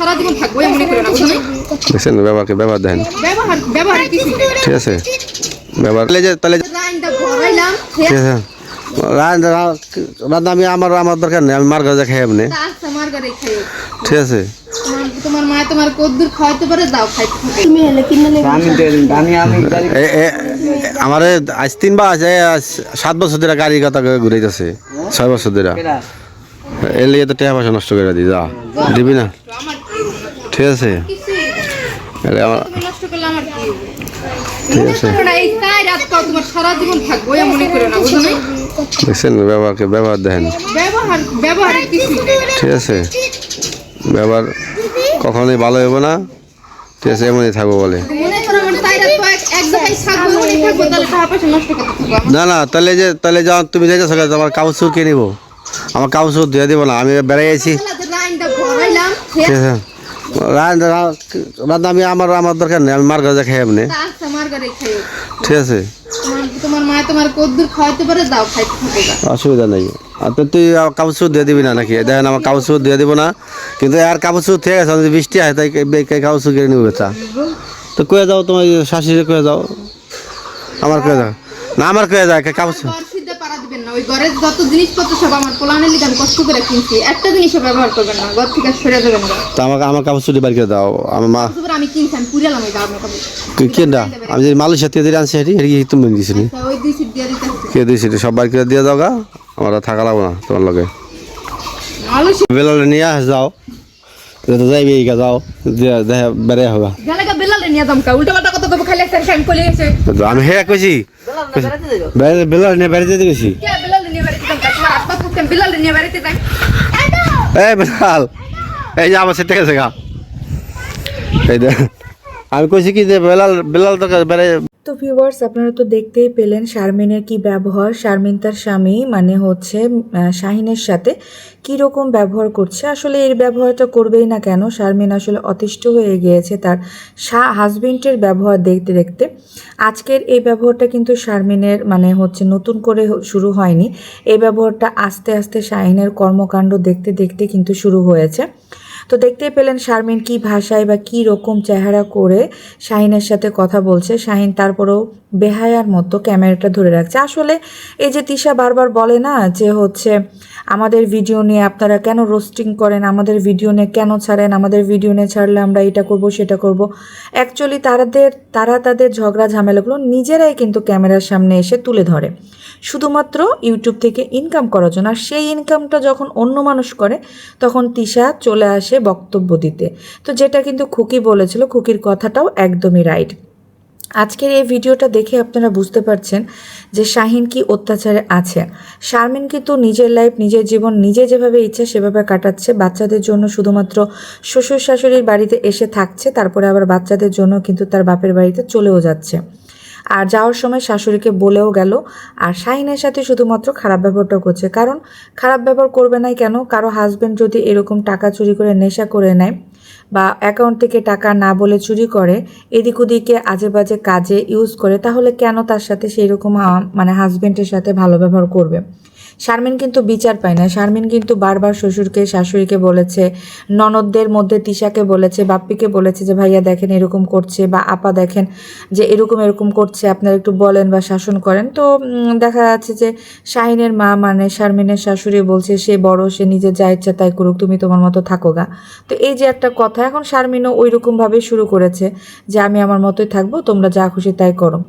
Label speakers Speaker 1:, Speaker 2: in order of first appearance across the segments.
Speaker 1: সারা জীবন থাকবো এমন করে না বুঝলেন
Speaker 2: দেখছেন ব্যবহারকে ব্যবহার দেন
Speaker 1: ব্যবহার কিছু
Speaker 2: ঠিক আছে ব্যবহার তাহলে
Speaker 1: রাইনটা ভরাইলাম
Speaker 2: ঠিক আছে রান্না আমি আমার দরকার নেই আমি মার কাছে খাই আপনি
Speaker 1: আচ্ছা মার ঘরে খাই
Speaker 2: ঠিক আছে
Speaker 1: তোমার মা তোমার কদ্দুর খাওয়াইতে পারে দাও খাইতে
Speaker 3: তুমি এলে কিনে নেবে
Speaker 2: আমারে আজ 3 বার আছে 7 বছর ধরে গাড়ি কথা ঘুরাইতেছে 6 বছর ধরে এর লিগে তো টাকা পয়সা নষ্ট করে দি যা দিবি না
Speaker 1: আমার
Speaker 2: ঠিক আছে
Speaker 1: তুমি নষ্ট করলে আমার কি
Speaker 2: ঠিক আছে
Speaker 1: এই কাই রাত পাও তোমার সারা জীবন থাকবো এমন করে না বুঝলেন
Speaker 2: দেখছেন ব্যবহারকে ব্যবহার দেন
Speaker 1: ব্যবহার কিছু
Speaker 2: ঠিক আছে ব্যবহার কখনোই ভালো হবে না ঠিক আছে এমনই থাকবো বলে
Speaker 1: মনে করো আমার কাই রাত পাও এক জায়গায় থাকবো এমনই থাকবো তাহলে টাকা পয়সা নষ্ট করতে থাকবো
Speaker 2: না না তাহলে যাও তুমি যাইতেছো আমার কাগজ কে নিব আমার কাগজ দিয়ে দিব না আমি বেড়াই আছি
Speaker 1: রাইনটা ভরাইলাম
Speaker 2: ঠিক আছে রান্না আমি আমার দরকার নেই আমি মার কাছে খাই আপনি
Speaker 1: আচ্ছা মার ঘরে খাই
Speaker 2: ঠিক আছে
Speaker 1: তোমার মা তোমার কদ্দুর খাওয়াইতে পারে দাও খাইতে থাকো
Speaker 2: অসুবিধা নেই আর তো তুই কাগজ দিয়ে দিবি না নাকি দেখেন আমার কাগজ দিয়ে দিব না কিন্তু আর কাগজ ঠিক আছে যদি বৃষ্টি হয় তাই কাগজ কিনে নিবে বেচা তো কয়ে যাও তোমার শাশুড়ি কয়ে যাও আমার কয়ে যাও না আমার কয়ে যায় কাগজ
Speaker 1: বর্ষিতে পারা দিবেন না ওই ঘরের যত জিনিসপত্র সব আমার পোলানের লিগে আমি কষ্ট করে কিনছি একটা জিনিসও ব্যবহার করবেন না ঘর থেকে সরে যাবেন না
Speaker 2: তো আমার কাগজ ছুটি বাড়ি করে দাও আমার মা
Speaker 1: আমি কিনছি আমি পুরালাম ওই দাম
Speaker 2: কেনটা আমি যে মালয়েশিয়া থেকে আনছি হেঁটে তুমি দিয়েছিলি
Speaker 1: ওই দুই সিট দিয়ে দিতে
Speaker 2: কে দিয়েছি সব বাড়ি করে দিয়ে দাও গা আমার থাকা লাগবো না তোমার লগে
Speaker 1: মালয়েশিয়া
Speaker 2: বেলালে নিয়ে যাও তো যাইবি এই যাও দেখে বেড়ে হবে
Speaker 1: গেলে বেলালে নিয়ে দাম কা উল্টা পাল্টা কথা কব খালি একটা টাইম কইলে গেছে
Speaker 2: আমি হে কইছি বেলালে নিয়ে বেড়ে যেতে গেছি
Speaker 1: কে বেলালে নিয়ে বাড়িতে দাম কা তোমার আব্বা ফুকতে বেলালে নিয়ে বাড়িতে যাই
Speaker 2: এই বেলাল এই যে আমার সেটা গেছে গা এই দেখ আমি কইছি কি যে বেলাল তো বেড়ে।
Speaker 4: তো ভিউয়ার্স আপনারা তো দেখতেই পেলেন শারমিনের কি ব্যবহার, শারমিন তার স্বামী মানে হচ্ছে শাহিনের সাথে কি রকম ব্যবহার করছে। আসলে এর ব্যবহারটা করবেই না কেন, শারমিন আসলে অতিষ্ঠ হয়ে গিয়েছে তার হাজবেন্ডের ব্যবহার দেখতে দেখতে। আজকের এই ব্যবহারটা কিন্তু শারমিনের মানে হচ্ছে নতুন করে শুরু হয়নি, এই ব্যবহারটা আস্তে আস্তে শাহিনের কর্মকাণ্ড দেখতে দেখতে কিন্তু শুরু হয়েছে। তো দেখতেই পেলেন শারমিন কি ভাষায় বা কি রকম চেহারা করে শাহিনের সাথে কথা বলছে। শাহিন তারপরেও বেহায়ার মতো ক্যামেরাটা ধরে রাখছে। আসলে এই যে তিশা বারবার বলে না যে হচ্ছে আমাদের ভিডিও নিয়ে আপনারা কেন রোস্টিং করেন, আমাদের ভিডিও নিয়ে কেন ছাড়েন, আমাদের ভিডিও নিয়ে ছাড়লে আমরা এটা করব সেটা করব। অ্যাকচুয়ালি তারা তাদের ঝগড়া ঝামেলাগুলো নিজেরাই কিন্তু ক্যামেরার সামনে এসে তুলে ধরে শুধুমাত্র ইউটিউব থেকে ইনকাম করার জন্য। আর সেই ইনকামটা যখন অন্য মানুষ করে তখন তিশা চলে আসে বক্তব্য দিতে। তো যেটা কিন্তু খুকি বলেছিল, খুকির কথাটাও একদমই রাইট। আজকের এই ভিডিওটা দেখে আপনারা বুঝতে পারছেন যে শাহিন কি অত্যাচারে আছে। শারমিন কিন্তু নিজের লাইফ, নিজের জীবন নিজে যেভাবে ইচ্ছা সেভাবে কাটাচ্ছে, বাচ্চাদের জন্য শুধুমাত্র শ্বশুর শাশুড়ির বাড়িতে এসে থাকছে, তারপরে আবার বাচ্চাদের জন্য কিন্তু তার বাপের বাড়িতে চলেও যাচ্ছে। আর যাওয়ার সময় শাশুড়িকে বলেও গেল। আর শাহিনের সাথে শুধুমাত্র খারাপ ব্যবহারটা করছে। কারণ খারাপ ব্যবহার করবে না কেন, কারো হাজব্যান্ড যদি এরকম টাকা চুরি করে নেশা করে নেয় বা অ্যাকাউন্ট থেকে টাকা না বলে চুরি করে, এদিক ওদিকে আজে বাজে কাজে ইউজ করে, তাহলে কেন তার সাথে সেই রকম মানে হাজব্যান্ডের সাথে ভালো ব্যবহার করবে। শারমিন কিন্তু বিচার পায় না। শারমিন কিন্তু বারবার শ্বশুরকে শাশুড়িকে বলেছে, ননদদের মধ্যে তিশাকে বলেছে, বাপ্পিকে বলেছে যে ভাইয়া দেখেন এরকম করছে বা আপা দেখেন যে এরকম করছে, আপনারা একটু বলেন বা শাসন করেন। তো দেখা যাচ্ছে যে শাহিনের মা মানে শারমিনের শাশুড়ি বলছে সে বড়, সে নিজে যা ইচ্ছা তাই করুক, তুমি তোমার মতো থাকো গা। তো এই যে একটা কথা, এখন শারমিনও ওই রকমভাবে শুরু করেছে যে আমি আমার মতোই থাকবো, তোমরা যা খুশি তাই করো।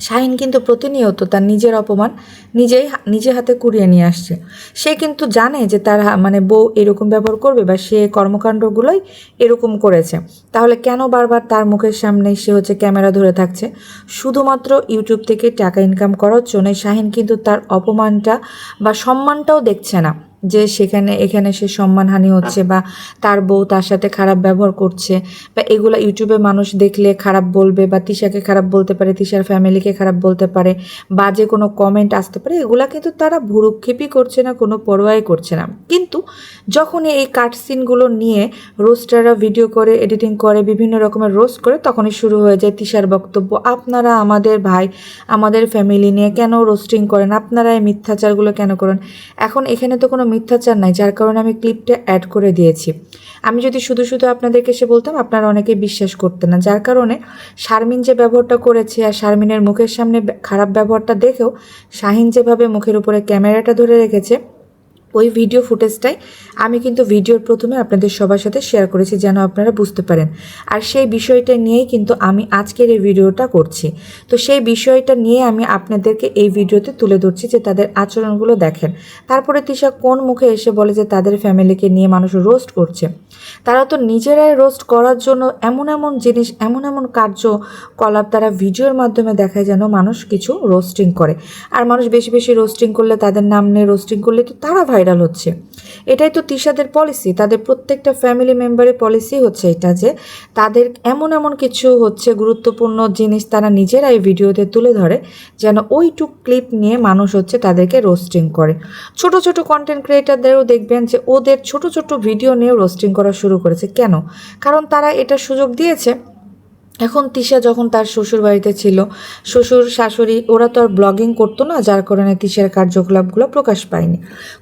Speaker 4: শাহিন কিন্তু প্রতিনিয়ত তার নিজের অপমান নিজে হাতে কুড়িয়ে নিয়ে আসছে। সে কিন্তু জানে যে তার মানে বউ এরকম ব্যবহার করবে বা সে কর্মকাণ্ডগুলোই এরকম করেছে, তাহলে কেন বারবার তার মুখের সামনে সে হচ্ছে ক্যামেরা ধরে থাকছে শুধুমাত্র ইউটিউব থেকে টাকা ইনকাম করার জন্য। শাহিন কিন্তু তার অপমানটা বা সম্মানটাও দেখছে না যে এখানে সে সম্মানহানি হচ্ছে বা তার বউ তার সাথে খারাপ ব্যবহার করছে বা এগুলো ইউটিউবে মানুষ দেখলে খারাপ বলবে বা তিশাকে খারাপ বলতে পারে, তিশার ফ্যামিলিকে খারাপ বলতে পারে, বাজে কোনো কমেন্ট আসতে পারে, এগুলা কিন্তু তারা ভুরুক্ষেপই করছে না, কোনো পরোয়াই করছে না। কিন্তু যখন এই কাট সিনগুলো নিয়ে রোস্টাররা ভিডিও করে, এডিটিং করে, বিভিন্ন রকমের রোস্ট করে, তখনই শুরু হয়ে যায় তিশার বক্তব্য, আপনারা আমাদের ভাই আমাদের ফ্যামিলি নিয়ে কেন রোস্টিং করেন, আপনারা এই মিথ্যাচারগুলো কেন করেন। এখন এখানে তো কোনো মিথ্যাচার নাই, যার কারণে আমি ক্লিপটা অ্যাড করে দিয়েছি। আমি যদি শুধু শুধু আপনাদেরকে এসে বলতাম, আপনারা অনেকে বিশ্বাস করতেন না, যার কারণে শারমিন যে ব্যবহারটা করেছে আর শারমিনের মুখের সামনে খারাপ ব্যবহারটা দেখেও শাহিন যেভাবে মুখের উপরে ক্যামেরাটা ধরে রেখেছে, ওই ভিডিও ফুটেজটাই আমি কিন্তু ভিডিওর প্রথমে আপনাদের সবার সাথে শেয়ার করেছি যেন আপনারা বুঝতে পারেন। আর সেই বিষয়টা নিয়েই কিন্তু আমি আজকের এই ভিডিওটা করছি। তো সেই বিষয়টা নিয়ে আমি আপনাদেরকে এই ভিডিওতে তুলে ধরছি যে তাদের আচরণগুলো দেখেন। তারপরে তিশা কোন মুখে এসে বলে যে তাদের ফ্যামিলিকে নিয়ে মানুষ রোস্ট করছে। তারা তো নিজেরাই রোস্ট করার জন্য এমন এমন জিনিস, এমন এমন কার্যকলাপ তারা ভিডিওর মাধ্যমে দেখায় যেন মানুষ কিছু রোস্টিং করে। আর মানুষ বেশি বেশি রোস্টিং করলে, তাদের নাম নিয়ে রোস্টিং করলে তো তারা ভাইরাল হচ্ছে। এটাই তো তিশাদের পলিসি, তাদের প্রত্যেকটা ফ্যামিলি মেম্বারের পলিসি হচ্ছে এটা, যে তাদের এমন এমন কিছু হচ্ছে গুরুত্বপূর্ণ জিনিস তারা নিজেরাই ভিডিওতে তুলে ধরে যেন ওইটুক ক্লিপ নিয়ে মানুষ হচ্ছে তাদেরকে রোস্টিং করে। ছোট ছোট কন্টেন্ট ক্রিয়েটারদেরও দেখবেন যে ওদের ছোট ছোট ভিডিও নিয়ে রোস্টিং করা শুরু করেছে। কেন? কারণ তারা এটা সুযোগ দিয়েছে। এখন তিশা যখন তার শ্বশুর বাড়িতে ছিল, শ্বশুর শাশুড়ি ওরা তো আর ব্লগিং করতো না, যার কারণে তিশার কার্যকলাপগুলো প্রকাশ পায়নি।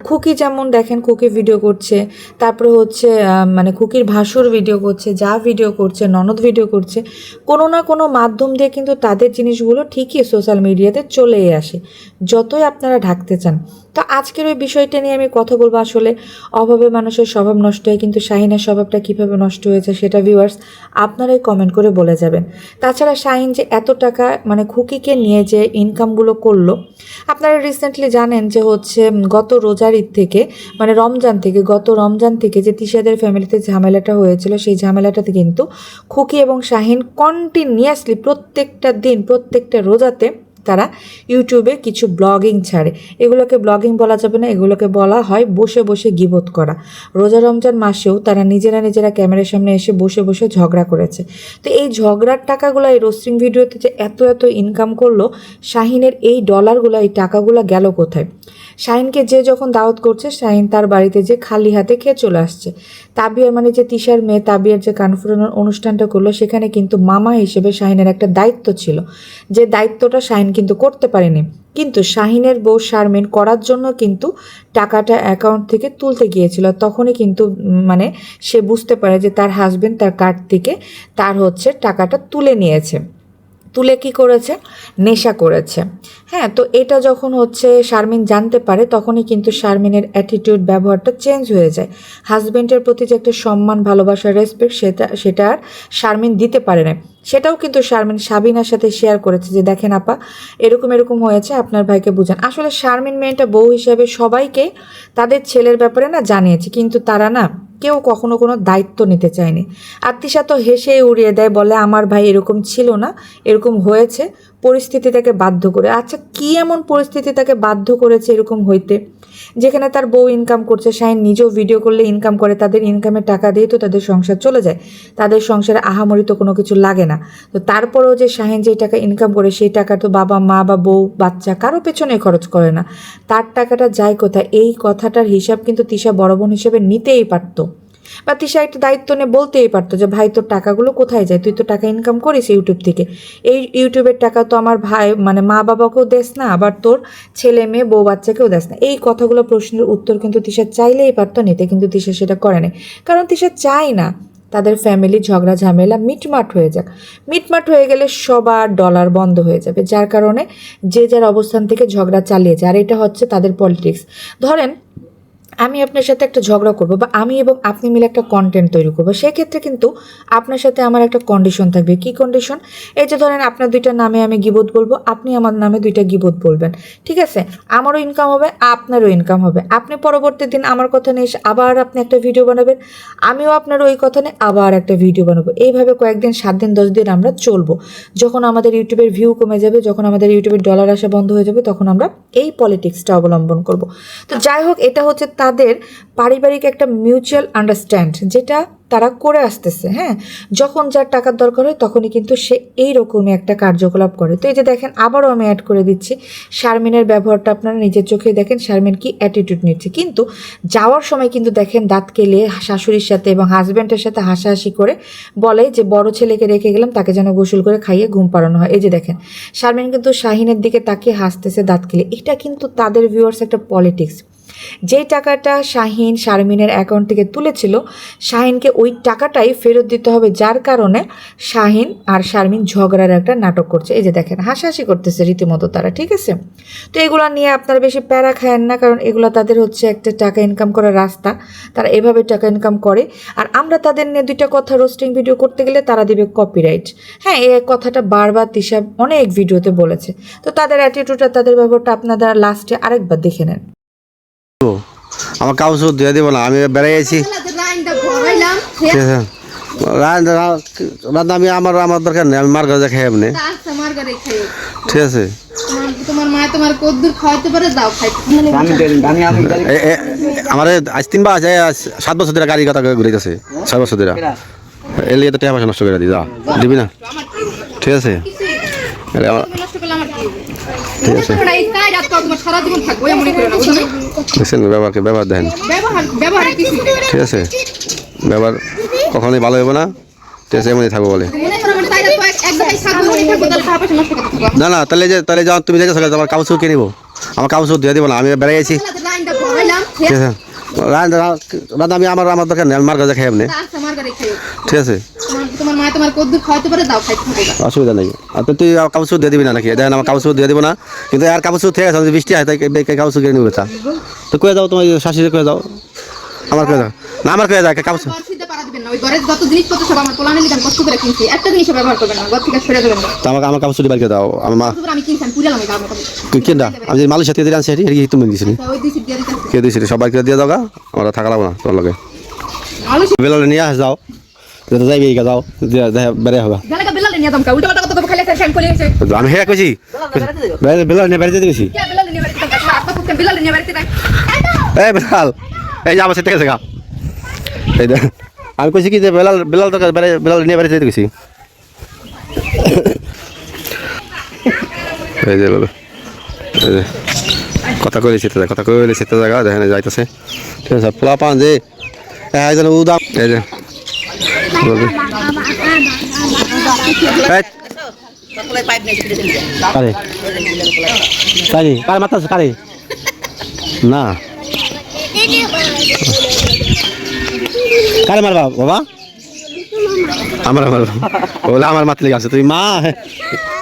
Speaker 4: খুকি যেমন দেখেন, খুকি ভিডিও করছে, তারপরে হচ্ছে মানে খুকির ভাসুর ভিডিও করছে, যা ভিডিও করছে, ননদ ভিডিও করছে, কোনো না কোনো মাধ্যম দিয়ে কিন্তু তাদের জিনিসগুলো ঠিকই সোশ্যাল মিডিয়াতে চলেই আসে, যতই আপনারা ঢাকতে চান। তো আজকের ওই বিষয়টা নিয়ে আমি কথা বলবো। আসলে অভাবে মানুষের স্বভাব নষ্ট হয়, কিন্তু শাহিনের স্বভাবটা কীভাবে নষ্ট হয়েছে সেটা ভিউয়ার্স আপনারাই কমেন্ট করে বলে যাবেন। তাছাড়া শাহিন যে এত টাকা মানে খুকিকে নিয়ে যে ইনকামগুলো করলো, আপনারা রিসেন্টলি জানেন যে হচ্ছে গত রোজার ঈদ থেকে, মানে গত রমজান থেকে যে তিশাদের ফ্যামিলিতে ঝামেলাটা হয়েছিল, সেই ঝামেলাটাতে কিন্তু খুকি এবং শাহিন কন্টিনিউয়াসলি প্রত্যেকটা দিন, প্রত্যেকটা রোজাতে তারা ইউটিউবে কিছু ব্লগিং ছাড়ে। এগুলোকে ব্লগিং বলা যাবে না, এগুলোকে বলা হয় বসে বসে গীবত করা। রোজা রমজান মাসেও তারা নিজেরা ক্যামেরার সামনে এসে বসে বসে ঝগড়া করেছে। তো এই ঝগড়ার টাকাগুলো এই রোস্টিং ভিডিওতে যে এত ইনকাম করলো, শাহিনের এই ডলারগুলো, এই টাকাগুলো গেল কোথায়? শাহিনকে যে যখন দাওয়াত করছে, শাহিন তার বাড়িতে যে খালি হাতে খেয়ে চলে আসছে। তাবিয়ার মানে যে তিশার মেয়ে তাবিয়ার যে কানফুরানোর অনুষ্ঠানটা করলো, সেখানে কিন্তু মামা হিসেবে শাহিনের একটা দায়িত্ব ছিল, যে দায়িত্বটা শাহিন কিন্তু করতে পারেনি। কিন্তু শাহিনের বউ শারমিন করার জন্য কিন্তু টাকাটা অ্যাকাউন্ট থেকে তুলতে গিয়েছিল। তখনই কিন্তু মানে সে বুঝতে পারে যে তার হাজবেন্ড তার কার্ড থেকে তার হচ্ছে টাকাটা তুলে নিয়েছে। তুলে কি করেছে? নেশা করেছে। হ্যাঁ, তো এটা যখন হচ্ছে শারমিন জানতে পারে, তখনই কিন্তু শারমিনের অ্যাটিটিউড, ব্যবহারটা চেঞ্জ হয়ে যায়। হাজব্যান্ডের প্রতি যে একটা সম্মান, ভালোবাসা, রেসপেক্ট, সেটা আর শারমিন দিতে পারে না। সেটাও কিন্তু শারমিন সাবিনার সাথে শেয়ার করেছে যে দেখেন আপা, এরকম হয়েছে, আপনার ভাইকে বুঝান। আসলে শারমিন মেয়েটা বউ হিসাবে সবাইকে তাদের ছেলের ব্যাপারে না জানিয়েছে, কিন্তু তারা না কেউ কখনো কোনো দায়িত্ব নিতে চায়নি। আর তিশা তো হেসে উড়িয়ে দেয়, বলে আমার ভাই এরকম ছিল না, এরকম হয়েছে, পরিস্থিতি তাকে বাধ্য করে। আচ্ছা, কী এমন পরিস্থিতি তাকে বাধ্য করেছে এরকম হইতে? যেখানে তার বউ ইনকাম করছে, শাহিন নিজেও ভিডিও করলে ইনকাম করে, তাদের ইনকামের টাকা দিয়ে তো তাদের সংসার চলে যায়, তাদের সংসারে আহামরি তো কোনো কিছু লাগে না। তো তারপরেও যে শাহিন যে টাকা ইনকাম করে, সেই টাকা তো বাবা মা বা বউ বাচ্চা কারো পেছনে খরচ করে না, তার টাকাটা যায় কোথায়? এই কথাটার হিসাব কিন্তু তিশা বড় বোন হিসেবে নিতেই পারতো, বা তিশা একটা দায়িত্ব নিয়ে বলতেই পারতো যে ভাই তোর টাকাগুলো কোথায় যায়? তুই তো টাকা ইনকাম করিস ইউটিউব থেকে, এই ইউটিউবের টাকা তো আমার ভাই মানে মা বাবাকেও দেস না, আবার তোর ছেলে মেয়ে বউ বাচ্চাকেও দেস না। এই কথাগুলো, প্রশ্নের উত্তর কিন্তু তিশা চাইলেই পারতো নিতে, কিন্তু তিশা সেটা করে না। কারণ তিশা চায় না তাদের ফ্যামিলি ঝগড়া ঝামেলা মিটমাট হয়ে যাক। মিটমাট হয়ে গেলে সবার ডলার বন্ধ হয়ে যাবে, যার কারণে যে যার অবস্থান থেকে ঝগড়া চালিয়ে যায়। আর এটা হচ্ছে তাদের পলিটিক্স। ধরেন আমি আপনার সাথে একটা ঝগড়া করবো, বা আমি এবং আপনি মিলে একটা কন্টেন্ট তৈরি করবো, সেক্ষেত্রে কিন্তু আপনার সাথে আমার একটা কন্ডিশন থাকবে। কি কন্ডিশন? এই যে ধরেন আপনার দুইটা নামে আমি গীবত বলবো, আপনি আমার নামে দুইটা গীবত বলবেন, ঠিক আছে? আমারও ইনকাম হবে, আপনারও ইনকাম হবে। আপনি পরবর্তী দিন আমার কথা নিয়ে এসে আবার আপনি একটা ভিডিও বানাবেন, আমিও আপনার ওই কথা নিয়ে আবার একটা ভিডিও বানাবো। এইভাবে কয়েকদিন, 7 দিন 10 দিন আমরা চলবো। যখন আমাদের ইউটিউবের ভিউ কমে যাবে, যখন আমাদের ইউটিউবের ডলার আসা বন্ধ হয়ে যাবে, তখন আমরা এই পলিটিক্সটা অবলম্বন করব। তো যাই হোক, এটা হচ্ছে তাদের পারিবারিক একটা মিউচুয়াল আন্ডারস্ট্যান্ড, যেটা তারা করে আসতেছে। হ্যাঁ, যখন যার টাকার দরকার হয় তখনই কিন্তু সে এইরকমই একটা কার্যকলাপ করে। তো এই যে দেখেন, আবারও আমি অ্যাড করে দিচ্ছি শারমিনের ব্যবহারটা, আপনারা নিজের চোখে দেখেন শারমিন কি অ্যাটিটিউড নিচ্ছে। কিন্তু যাওয়ার সময় কিন্তু দেখেন দাঁত কেলিয়ে শাশুড়ির সাথে এবং হাজব্যান্ডের সাথে হাসাহাসি করে বলে যে বড় ছেলেকে রেখে গেলাম, তাকে যেন গোসল করে খাইয়ে ঘুম পাড়ানো হয়। এই যে দেখেন, শারমিন কিন্তু শাহিনের দিকে তাকিয়ে হাসতেছে দাঁত কেলিয়ে। এটা কিন্তু তাদের ভিউয়ার্স একটা পলিটিক্স। যেই টাকাটা শাহিন শারমিনের অ্যাকাউন্ট থেকে তুলেছিল শাহিনকে ওই টাকাটাই ফেরত দিতে হবে, যার কারণে শাহিন আর শারমিন ঝগড়ার একটা নাটক করছে। এই যে দেখেন হাসাহাসি করতেছে রীতিমতো তারা, ঠিক আছে? তো এগুলো নিয়ে আপনারা বেশি প্যারা খায়েন না, কারণ এগুলো তাদের হচ্ছে একটা টাকা ইনকাম করার রাস্তা, তারা এভাবে টাকা ইনকাম করে। আর আমরা তাদের নিয়ে দুইটা কথা রোস্টিং ভিডিও করতে গেলে তারা দিবে কপিরাইট। হ্যাঁ, এই কথাটা বারবার তিশা অনেক ভিডিওতে বলেছে। তো তাদের অ্যাটিটিউডটা, তাদের ব্যবহারটা আপনারা লাস্টে আরেকবার দেখে নেন।
Speaker 2: আমার কাগজ দিয়ে দিব না, আমি বেড়াই আছি।
Speaker 1: লাইনটা ভরাইলাম
Speaker 2: ঠিক আছে, রান্না আমি আমার দরকার নেই, আমি মার ঘরে খাই এমনি।
Speaker 1: আচ্ছা মার ঘরে খাইও।
Speaker 2: ঠিক আছে,
Speaker 1: তোমার মা তোমার কদ্দুর খাওয়াইতে পারে, দাও খাইতে।
Speaker 2: আমার আজ 3 বার আছে, 7 বছর ধরে গাড়ি কথা ঘুরেছে, 6 বছর ধরে এলে তো টাকা পয়সা নষ্ট করে দিই, যা দিবি না। ঠিক আছে,
Speaker 1: নষ্ট করলে আমার কি হবে?
Speaker 2: ঠিক আছে,
Speaker 1: এই কাজ রাত তোমার সারা জীবন থাকবো এমনই করে না, বুঝছো না?
Speaker 2: দেখছেন ব্যবহার দেখেন।
Speaker 1: ব্যবহারে কিছু
Speaker 2: ঠিক আছে, ব্যবহার কখনোই ভালো হবে না। ঠিক আছে, এমনই থাকবো বলে।
Speaker 1: মনে করো আমার তাই রাত এক জায়গায় থাকবো, এমনই থাকবো, তাহলে সারা পয়সা নষ্ট করতে থাকবো।
Speaker 2: না না, তাহলে যাও তুমি দেখে আমার কাগজ কে নিবো, আমার কাগজ দিয়ে দিব না, আমি বেড়াই আছি।
Speaker 1: লাইনটা ভরাইলাম
Speaker 2: ঠিক আছে, রান্না আমি আমার দরকার নেই, আমি মার ঘরে খাই এমনি।
Speaker 1: আচ্ছা মার ঘরে খাইও।
Speaker 2: ঠিক আছে,
Speaker 1: তোমার মা তোমার কদ্দুর খাওয়াইতে পারে, দাও খাইতে থাকো।
Speaker 2: অসুবিধা নেই। আর তুই কাগজ দিয়ে দিবি না নাকি? দেখেন আমার কাগজ দিয়ে দিব না, কিন্তু আর কাগজ ঠিক আছে, যদি বৃষ্টি হয় তাই কাগজ কিনে নিবে চা। তো কয়ে যাও, তোমার শাশুড়ি কয়ে যাও, আমার কয়ে যাও না, আমার কয়ে যাও কাগজ।
Speaker 1: ঘর সিদ্ধা পারা দিবেন না, ওই ঘরের যত জিনিসপত্র সব আমার পোলানের লিগে আমি কষ্ট করে কিনছি, একটা জিনিসও ব্যবহার করবেন না, ঘর থেকে সরে দেবেন না।
Speaker 2: তো আমার কাগজ বাড়ি করে দাও। আমার মা
Speaker 1: আমি কিনছি, আমি পুরালাম এই দাম কথা।
Speaker 2: তুই কেন আমি যে মালয়েশিয়া থেকে আনছি এটি তুমি দিয়েছিলি,
Speaker 1: ওই দুই সিট দিয়ে দিতে
Speaker 2: কে দিয়েছিলি? সবাই করে দিয়ে দাও গা, আমরা থাকা লাগবো না তোর লগে।
Speaker 1: আলু
Speaker 2: বেলালে নিয়ে আস যাও, যেটা যাইবে এই যাও, বেড়ে হবে।
Speaker 1: বেলাকা বেলালে নিয়ে দাম কা উল্টা পাল্টা কথা খালি ফ্যান করে এসে
Speaker 2: আমি হেয়া কইছি বেলাল নিয়ে বাড়িতে দিয়েছি।
Speaker 1: কে বেলালে নিয়ে বাড়িতে থাকা আপা ফুকে বেলালে নিয়ে বাড়িতে থাকা।
Speaker 2: এই বেলাল, এই যে আমার সাথে গেছে গা, এই দেখ আমি কইছি কি যে বেলাল তো বেলাল নিয়ে বাড়িতে যেতে গেছি। এই যে বাবা, এই যে কথা কইলে সেটা জায়গা দেখেন যাইতেছে। ঠিক আছে, পোলা পান যে একজন উদাম, এই যে কারে কারে কার মাথা কারে না কারে মারবা বাবা? আমার বলে আমার মাথা লেগে আছে, তুই মা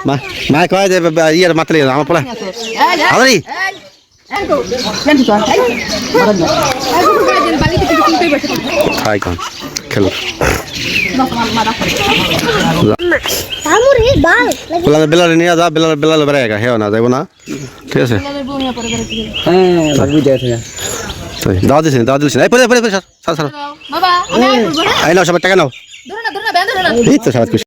Speaker 2: মা কয় যে ইয়ার মাথা লেগে আমার পোলা আরে খাই কন খেলো বেলালে নিয়ে যা, বেলালে বেড়ায় হেও না যাইব না। ঠিক আছে, দাওয়া দিয়েছেন এই পরে সার
Speaker 1: বাবা আমি আর বলবো না,
Speaker 2: এই নাও সবার টাকা নাও,
Speaker 1: ধরো না ধরো না বেঁধে ধরো না।
Speaker 2: এই তো সবাই খুশি।